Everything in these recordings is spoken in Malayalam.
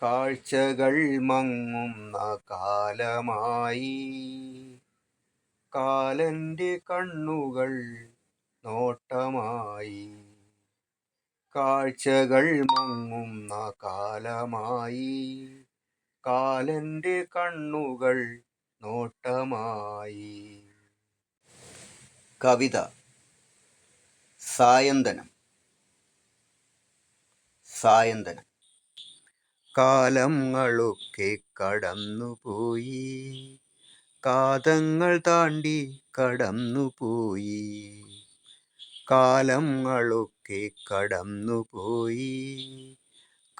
കാഴ്ചകൾ മങ്ങുന്ന കാലമായി, കാലന്റെ കണ്ണുകൾ നോട്ടമായി. കാഴ്ചകൾ മങ്ങുന്ന കാലമായി, കാലന്റെ കണ്ണുകൾ നോട്ടമായി. കവിത സായന്തനം. സായന്തനം. കാലങ്ങളൊക്കെ കടന്നുപോയി, കാതങ്ങൾ താണ്ടി കടന്നുപോയി. കാലങ്ങളൊക്കെ കടന്നുപോയി,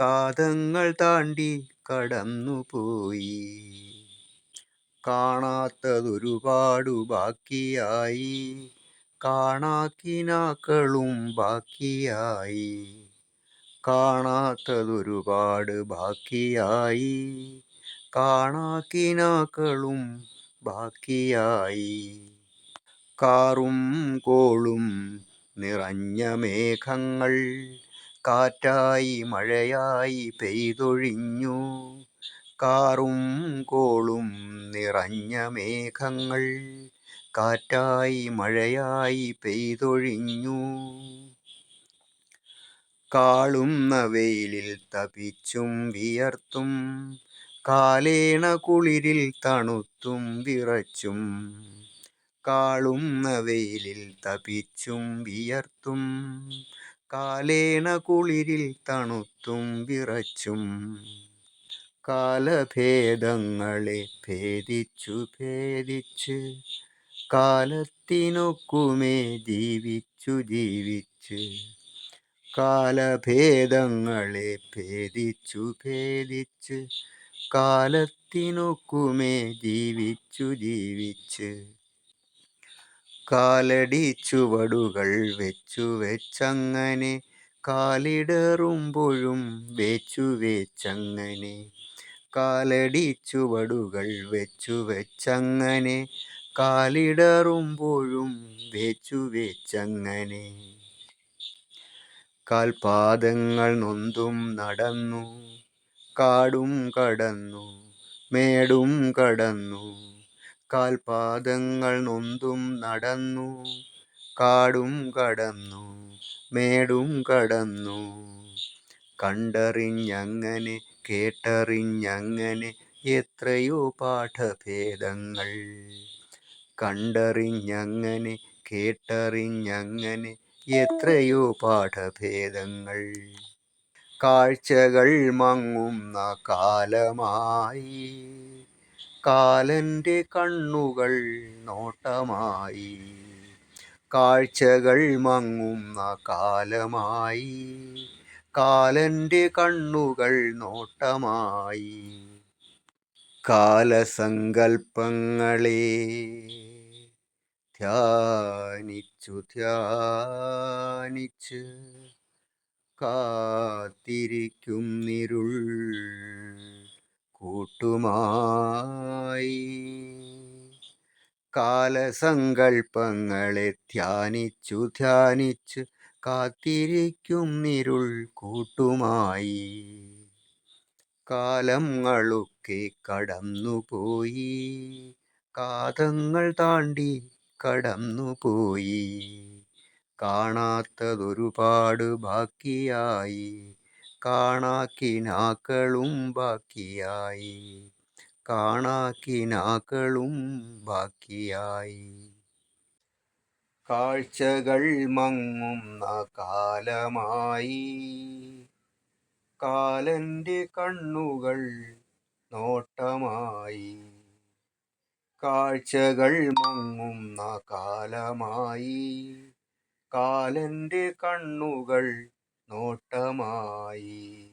കാതങ്ങൾ താണ്ടി കടന്നുപോയി. കാണാത്തതൊരുപാടു ബാക്കിയായി, കാണാക്കിനാക്കളും ബാക്കിയായി. കാണാത്തതൊരുപാട് ബാക്കിയായി, കാണാക്കിനാക്കളും ബാക്കിയായി. കാറും കോളും നിറഞ്ഞ മേഘങ്ങൾ കാറ്റായി മഴയായി പെയ്തൊഴിഞ്ഞു. കാറും കോളും നിറഞ്ഞ മേഘങ്ങൾ കാറ്റായി മഴയായി പെയ്തൊഴിഞ്ഞു. കാളുന്ന വെയിലിൽ തപിച്ചും വിയർത്തും, കാലേണ കുളിരിൽ തണുത്തും വിറച്ചും. കാളുന്ന വെയിലിൽ തപിച്ചും വിയർത്തും, കാലേണ കുളിരിൽ തണുത്തും വിറച്ചും. കാലഭേദങ്ങളെ ഭേദിച്ചു ഭേദിച്ച്, കാലത്തിനൊക്കുമേ ജീവിച്ചു ജീവിച്ച്. കാലഭേദങ്ങളെ ഭേദിച്ചു ഭേദിച്ച്, കാലത്തിനൊക്കുമേ ജീവിച്ചു ജീവിച്ച്. കാലടിച്ചുവടുകൾ വെച്ചു വെച്ചങ്ങനെ, കാലിടറുമ്പോഴും വേച്ചു വേച്ചങ്ങനെ. കാലടിച്ചുവടുകൾ വെച്ചു വെച്ചങ്ങനെ, കാലിടറുമ്പോഴും വേച്ചു വേച്ചങ്ങനെ. കാൽപാദങ്ങൾ നൊന്തും നടന്നു, കാടും കടന്നു മേടും കടന്നു. കാൽപാദങ്ങൾ നൊന്തും നടന്നു, കാടും കടന്നു മേടും കടന്നു. കണ്ടറിഞ്ഞങ്ങനെ കേട്ടറിഞ്ഞങ്ങനെ എത്രയോ പാഠഭേദങ്ങൾ. കണ്ടറിഞ്ഞങ്ങനെ കേട്ടറിഞ്ഞങ്ങനെ എത്രയോ പാഠഭേദങ്ങൾ. കാഴ്ചകൾ മങ്ങുന്ന കാലമായി, കാലന്റെ കണ്ണുകൾ നോട്ടമായി. കാഴ്ചകൾ മങ്ങുന്ന കാലമായി, കാലന്റെ കണ്ണുകൾ നോട്ടമായി. കാലസങ്കൽപ്പങ്ങളെ ധ്യാനിച്ചു ധ്യാനിച്ച്, കാത്തിരിക്കുന്നിരുൾ കൂട്ടുമായി. കാലസങ്കൽപ്പങ്ങളെ ധ്യാനിച്ചു ധ്യാനിച്ച്, കാത്തിരിക്കുന്നിരുൾ കൂട്ടുമായി. കാലങ്ങളൊക്കെ കടന്നുപോയി, കാതങ്ങൾ താണ്ടി കടന്നുപോയി. കാണാത്തതൊരുപാട് ബാക്കിയായി, കാണാക്കിനാക്കളും ബാക്കിയായി. കാണാക്കിനാക്കളും ബാക്കിയായി. കാഴ്ചകൾ മങ്ങുന്ന കാലമായി, കാലന്റെ കണ്ണുകൾ നോട്ടമായി. കാഴ്ചകൾ മങ്ങുന്ന കാലമായി, കാലന്റെ കണ്ണുകൾ നോട്ടമായി.